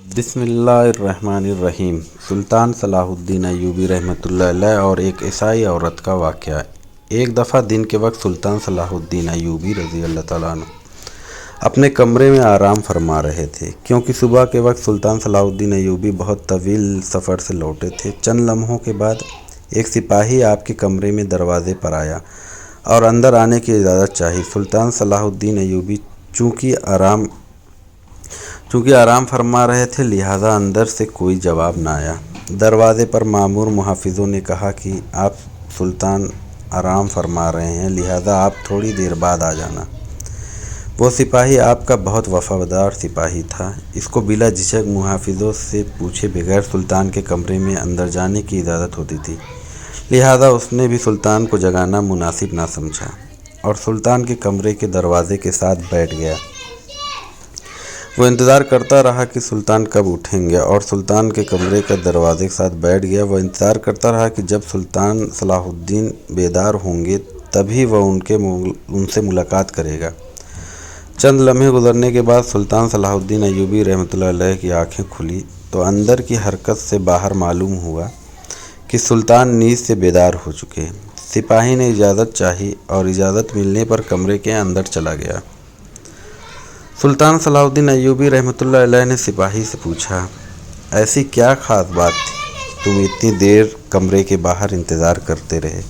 बिस्मिल्लाहिर्रहमानिर्रहीम। सुल्तान सलाहुद्दीन अय्यूबी रहमतुल्लाह अलैह और एक ईसाई औरत का वाक़या। एक दफ़ा दिन के वक्त सुल्तान सलाहुद्दीन अय्यूबी रज़ी अल्लाह तआला अन्हु अपने कमरे में आराम फरमा रहे थे, क्योंकि सुबह के वक्त सुल्तान सलाहुद्दीन अय्यूबी बहुत तवील सफ़र से लौटे थे। चंद लम्हों के बाद एक सिपाही आपके कमरे में दरवाज़े पर आया और अंदर आने की इजाज़त चाही। सुल्तान सलाहुद्दीन अय्यूबी चूँकि आराम फरमा रहे थे, लिहाजा अंदर से कोई जवाब न आया। दरवाज़े पर मामूर मुहाफ़िज़ों ने कहा कि आप सुल्तान आराम फरमा रहे हैं, लिहाजा आप थोड़ी देर बाद आ जाना। वो सिपाही आपका बहुत वफ़ादार सिपाही था। इसको बिला झिझक मुहाफ़िज़ों से पूछे बगैर सुल्तान के कमरे में अंदर जाने की इजाज़त होती थी, लिहाजा उसने भी सुल्तान को जगाना मुनासिब ना समझा और सुल्तान के कमरे के दरवाज़े के साथ बैठ गया। वो इंतज़ार करता रहा कि सुल्तान कब उठेंगे और सुल्तान के कमरे के दरवाज़े के साथ बैठ गया। वह इंतज़ार करता रहा कि जब सुल्तान सलाहुद्दीन बेदार होंगे तभी वह उनसे मुलाकात करेगा। चंद लम्हे गुजरने के बाद सुल्तान सलाहुद्दीन अय्यूबी रहमतुल्लाह अलैह की आँखें खुली तो अंदर की हरकत से बाहर मालूम हुआ कि सुल्तान नींद से बेदार हो चुके। सिपाही ने इजाज़त चाही और इजाज़त मिलने पर कमरे के अंदर चला गया। सुल्तान सलाहुद्दीन अय्यूबी रहमतुल्लाह अलैह ने सिपाही से पूछा, ऐसी क्या ख़ास बात थी, तुम इतनी देर कमरे के बाहर इंतज़ार करते रहे?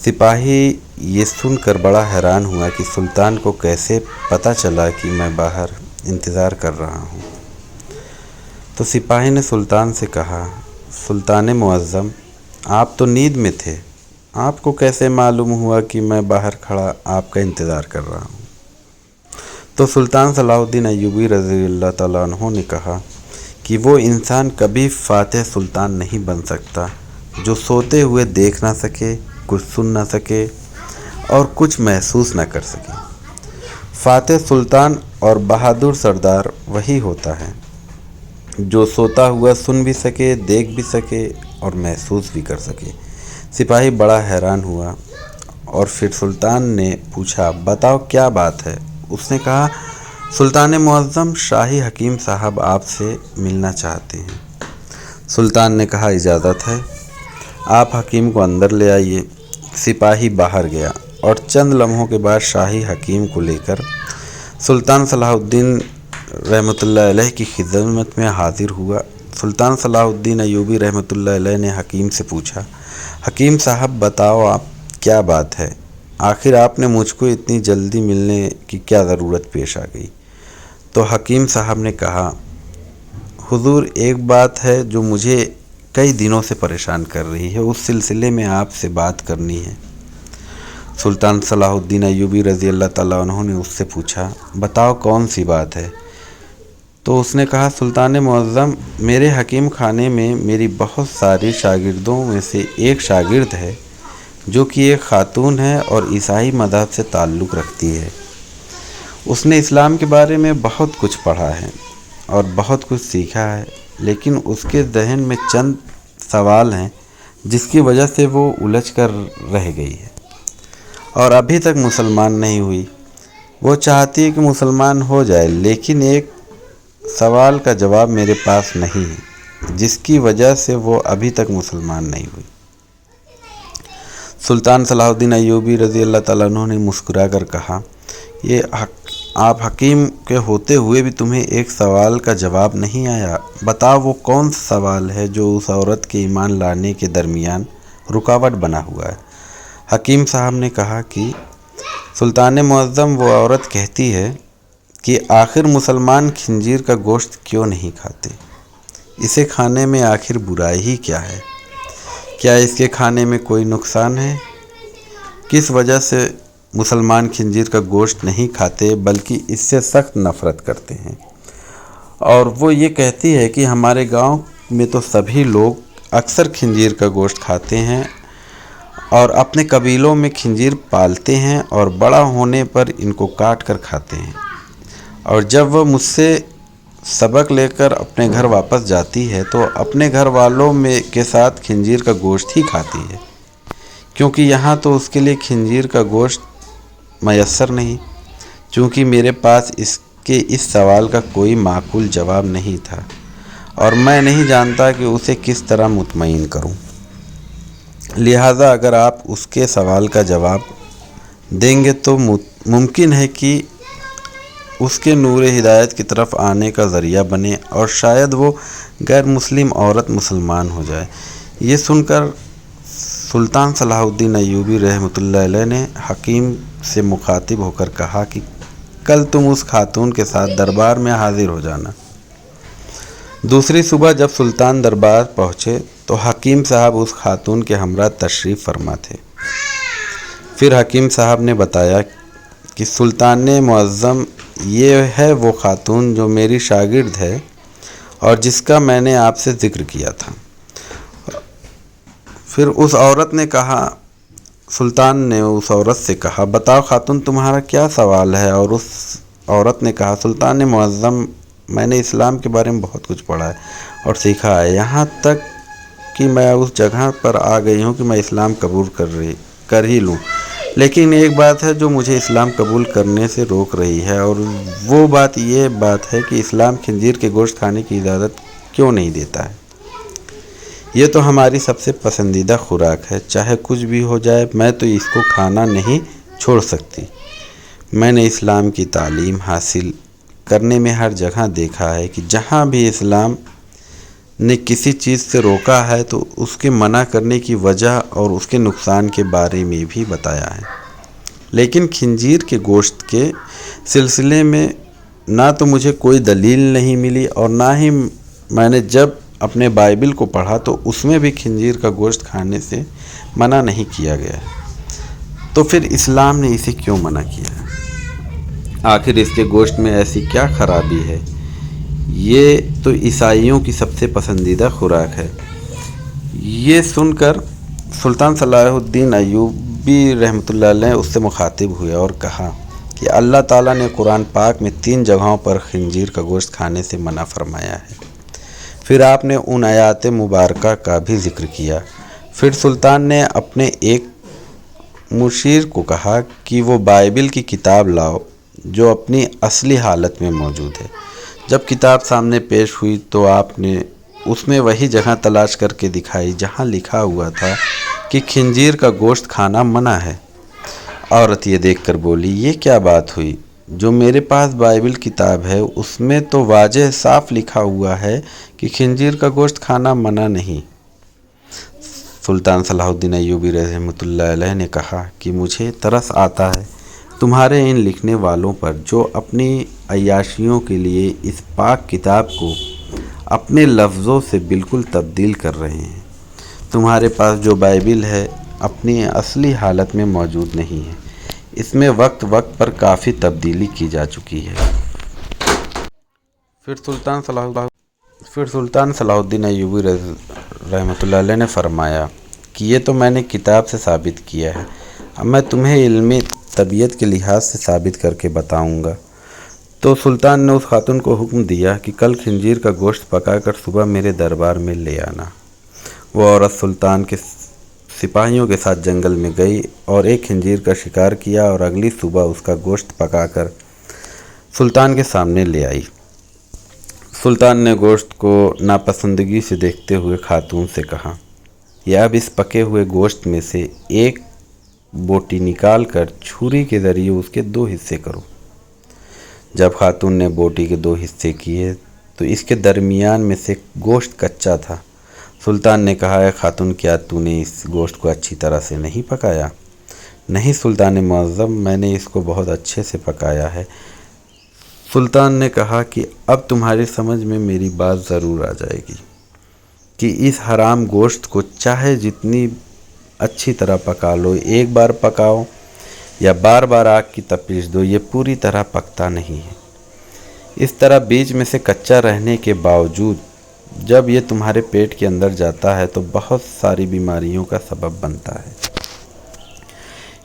सिपाही ये सुनकर बड़ा हैरान हुआ कि सुल्तान को कैसे पता चला कि मैं बाहर इंतज़ार कर रहा हूँ। तो सिपाही ने सुल्तान से कहा, सुल्तान मुअज़्ज़म, आप तो नींद में थे, आपको कैसे मालूम हुआ कि मैं बाहर खड़ा आपका इंतज़ार कर रहा हूँ? तो सुल्तान सलाहुद्दीन अय्यूबी रज़ी अल्लाह तआला अन्हु ने कहा कि वो इंसान कभी फ़ातिह सुल्तान नहीं बन सकता जो सोते हुए देख ना सके, कुछ सुन ना सके और कुछ महसूस ना कर सके। फ़ातिह सुल्तान और बहादुर सरदार वही होता है जो सोता हुआ सुन भी सके, देख भी सके और महसूस भी कर सके। सिपाही बड़ा हैरान हुआ और फिर सुल्तान ने पूछा, बताओ क्या बात है? उसने कहा, सुल्तान मुअज़्ज़म, शाही हकीम साहब आपसे मिलना चाहते हैं। सुल्तान ने कहा, इजाज़त है, आप हकीम को अंदर ले आइए। सिपाही बाहर गया और चंद लम्हों के बाद शाही हकीम को लेकर सुल्तान सलाहुद्दीन रहमतुल्लाह अलैह की खिदमत में हाजिर हुआ। सुल्तान सलाहुद्दीन अय्यूबी रहमतुल्लाह अलैह ने हकीम से पूछा, हकीम साहब बताओ, आप क्या बात है, आखिर आपने मुझको इतनी जल्दी मिलने की क्या ज़रूरत पेश आ गई? तो हकीम साहब ने कहा, हुजूर, एक बात है जो मुझे कई दिनों से परेशान कर रही है, उस सिलसिले में आपसे बात करनी है। सुल्तान सलाहुद्दीन अय्यूबी रज़ी अल्लाह तआला अन्हु ने उससे पूछा, बताओ कौन सी बात है? तो उसने कहा, सुल्तान मुअज़्ज़म, मेरे हकीम खाने में मेरी बहुत सारी शागिर्दों में से एक शागिर्द है जो कि एक ख़ातून है और ईसाई मज़हब से ताल्लुक़ रखती है। उसने इस्लाम के बारे में बहुत कुछ पढ़ा है और बहुत कुछ सीखा है, लेकिन उसके ज़हन में चंद सवाल हैं जिसकी वजह से वो उलझ कर रह गई है और अभी तक मुसलमान नहीं हुई। वो चाहती है कि मुसलमान हो जाए, लेकिन एक सवाल का जवाब मेरे पास नहीं है, जिसकी वजह से वो अभी तक मुसलमान नहीं हुई। सुल्तान सलाहुद्दीन अय्यूबी रज़ी अल्लाह तआला अन्हु ने मुस्कुरा कर कहा, आप हकीम के होते हुए भी तुम्हें एक सवाल का जवाब नहीं आया? बताओ वो कौन सा सवाल है जो उस औरत के ईमान लाने के दरमियान रुकावट बना हुआ है? हकीम साहब ने कहा कि सुल्तान मुअज़्ज़म, वो औरत कहती है कि आखिर मुसलमान खिंजीर का गोश्त क्यों नहीं खाते? इसे खाने में आखिर बुराई ही क्या है? क्या इसके खाने में कोई नुकसान है? किस वजह से मुसलमान खिंजीर का गोश्त नहीं खाते बल्कि इससे सख्त नफ़रत करते हैं? और वो ये कहती है कि हमारे गांव में तो सभी लोग अक्सर खिंजीर का गोश्त खाते हैं और अपने कबीलों में खिंजीर पालते हैं और बड़ा होने पर इनको काट कर खाते हैं, और जब वह मुझसे सबक लेकर अपने घर वापस जाती है तो अपने घर वालों में के साथ खिंजीर का गोश्त ही खाती है, क्योंकि यहाँ तो उसके लिए खिंजीर का गोश्त मयस्सर नहीं। चूँकि मेरे पास کہ اس سوال کا کوئی معقول جواب نہیں تھا اور میں نہیں جانتا کہ اسے کس طرح مطمئن کروں۔ لہٰذا اگر آپ اس کے سوال کا جواب دیں گے تو ممکن ہے کہ اس کے نور ہدایت کی طرف آنے کا ذریعہ بنے اور شاید وہ غیر مسلم عورت مسلمان ہو جائے۔ یہ سن کر سلطان صلاح الدین ایوبی رحمۃ اللہ علیہ نے حکیم سے مخاطب ہو کر کہا کہ کل تم اس خاتون کے ساتھ دربار میں حاضر ہو جانا۔ دوسری صبح جب سلطان دربار پہنچے تو حکیم صاحب اس خاتون کے ہمراہ تشریف فرما تھے۔ پھر حکیم صاحب نے بتایا کہ سلطان معظم، یہ ہے وہ خاتون جو میری شاگرد ہے اور جس کا میں نے آپ سے ذکر کیا تھا۔ پھر اس عورت نے کہا، سلطان نے اس عورت سے کہا، بتاؤ خاتون تمہارا کیا سوال ہے؟ اور اس عورت نے کہا، سلطان معظم، میں نے اسلام کے بارے میں بہت کچھ پڑھا ہے اور سیکھا ہے، یہاں تک کہ میں اس جگہ پر آ گئی ہوں کہ میں اسلام قبول کر ہی لوں، لیکن ایک بات ہے جو مجھے اسلام قبول کرنے سے روک رہی ہے، اور وہ بات یہ ہے کہ اسلام خنزیر کے گوشت کھانے کی اجازت کیوں نہیں دیتا ہے؟ یہ تو ہماری سب سے پسندیدہ خوراک ہے، چاہے کچھ بھی ہو جائے میں تو اس کو کھانا نہیں چھوڑ سکتی۔ میں نے اسلام کی تعلیم حاصل کرنے میں ہر جگہ دیکھا ہے کہ جہاں بھی اسلام نے کسی چیز سے روکا ہے تو اس کے منع کرنے کی وجہ اور اس کے نقصان کے بارے میں بھی بتایا ہے، لیکن خنزیر کے گوشت کے سلسلے میں نہ تو مجھے کوئی دلیل نہیں ملی اور نہ ہی میں نے جب اپنے بائبل کو پڑھا تو اس میں بھی خنزیر کا گوشت کھانے سے منع نہیں کیا گیا ہے، تو پھر اسلام نے اسے کیوں منع کیا ہے؟ آخر اس کے گوشت میں ایسی کیا خرابی ہے؟ یہ تو عیسائیوں کی سب سے پسندیدہ خوراک ہے۔ یہ سن کر سلطان صلاح الدین ایوبی رحمۃ اللہ علیہ اس سے مخاطب ہوئے اور کہا کہ اللہ تعالیٰ نے قرآن پاک میں 3 جگہوں پر خنزیر کا گوشت کھانے سے منع فرمایا ہے۔ پھر آپ نے ان آیات مبارکہ کا بھی ذکر کیا۔ پھر سلطان نے اپنے ایک مشیر کو کہا کہ وہ بائبل کی کتاب لاؤ جو اپنی اصلی حالت میں موجود ہے۔ جب کتاب سامنے پیش ہوئی تو آپ نے اس میں وہی جگہ تلاش کر کے دکھائی جہاں لکھا ہوا تھا کہ خنزیر کا گوشت کھانا منع ہے۔ عورت یہ دیکھ کر بولی، یہ کیا بات ہوئی؟ جو میرے پاس بائبل کتاب ہے اس میں تو واضح صاف لکھا ہوا ہے کہ خنزیر کا گوشت کھانا منع نہیں۔ سلطان صلاح الدین ایوبی رحمۃ اللہ علیہ نے کہا کہ مجھے ترس آتا ہے تمہارے ان لکھنے والوں پر جو اپنی عیاشیوں کے لیے اس پاک کتاب کو اپنے لفظوں سے بالکل تبدیل کر رہے ہیں۔ تمہارے پاس جو بائبل ہے اپنی اصلی حالت میں موجود نہیں ہے، اس میں وقت وقت پر کافی تبدیلی کی جا چکی ہے۔ پھر سلطان صلاح الدین ایوبی رحمۃ اللہ علیہ نے فرمایا کہ یہ تو میں نے کتاب سے ثابت کیا ہے، اب میں تمہیں علمی طبیعت کے لحاظ سے ثابت کر کے بتاؤں گا۔ تو سلطان نے اس خاتون کو حکم دیا کہ کل خنزیر کا گوشت پکا کر صبح میرے دربار میں لے آنا۔ وہ عورت سلطان کے سپاہیوں کے ساتھ جنگل میں گئی اور ایک خنزیر کا شکار کیا اور اگلی صبح اس کا گوشت پکا کر سلطان کے سامنے لے آئی۔ سلطان نے گوشت کو ناپسندگی سے دیکھتے ہوئے خاتون سے کہا، یہ اب اس پکے ہوئے گوشت میں سے ایک بوٹی نکال کر چھری کے ذریعے اس کے 2 حصے کرو۔ جب خاتون نے بوٹی کے 2 حصے کیے تو اس کے درمیان میں سے گوشت کچا تھا۔ سلطان نے کہا، اے خاتون، کیا تو نے اس گوشت کو اچھی طرح سے نہیں پکایا؟ نہیں سلطان معظم، میں نے اس کو بہت اچھے سے پکایا ہے۔ سلطان نے کہا کہ اب تمہاری سمجھ میں میری بات ضرور آ جائے گی کہ اس حرام گوشت کو چاہے جتنی اچھی طرح پکا لو، ایک بار پکاؤ یا بار بار آگ کی تپیش دو، یہ پوری طرح پکتا نہیں ہے۔ اس طرح بیچ میں سے کچا رہنے کے باوجود جب یہ تمہارے پیٹ کے اندر جاتا ہے تو بہت ساری بیماریوں کا سبب بنتا ہے۔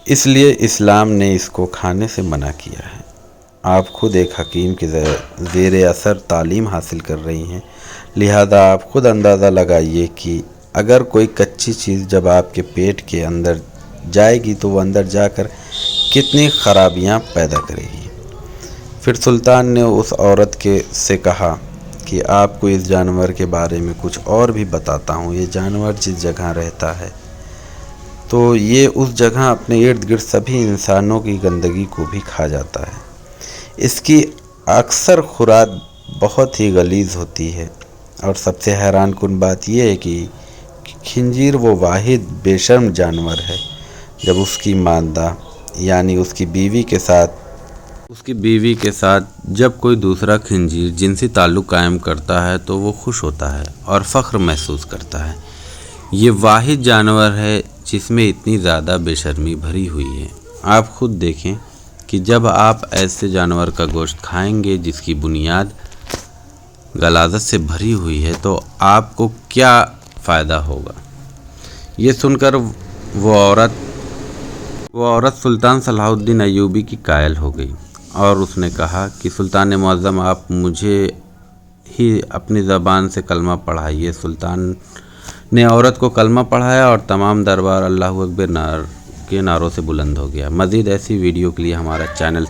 اس لیے اسلام نے اس کو کھانے سے منع کیا ہے۔ آپ خود ایک حکیم کے زیر اثر تعلیم حاصل کر رہی ہیں، لہذا آپ خود اندازہ لگائیے کہ اگر کوئی کچی چیز جب آپ کے پیٹ کے اندر جائے گی تو وہ اندر جا کر کتنی خرابیاں پیدا کرے گی۔ फिर सुल्तान ने उस औरत से कहा कि आपको इस जानवर के बारे में कुछ और भी बताता हूँ। ये जानवर जिस जगह रहता है तो ये उस जगह अपने इर्द गिर्द सभी इंसानों की गंदगी को भी खा जाता है। इसकी अक्सर खुराक बहुत ही गलीज़ होती है और सबसे हैरान कुन बात यह है कि खिंजीर वो वाहिद बेशर्म जानवर है जब उसकी मादा यानी उसकी बीवी के साथ जब कोई दूसरा खिंजीर जिनसी ताल्लुक़ कायम करता है तो वो खुश होता है और फ़ख्र महसूस करता है। ये वाहिद जानवर है जिसमें इतनी ज़्यादा बेशर्मी भरी हुई है। आप खुद देखें कि जब आप ऐसे जानवर का गोश्त खाएंगे जिसकी बुनियाद गलाज़त से भरी हुई है तो आपको क्या फ़ायदा होगा। ये सुनकर वो औरत सुल्तान सलाहुद्दीन अय्यूबी की कायल हो गई और उसने कहा कि सुल्तान मुअज़्ज़म, आप मुझे ही अपनी ज़बान से कलमा पढ़ाइए। सुल्तान ने औरत को कलमा पढ़ाया और तमाम दरबार अल्लाहु अकबर के नारों से बुलंद हो गया। मज़ीद ऐसी वीडियो के लिए हमारा चैनल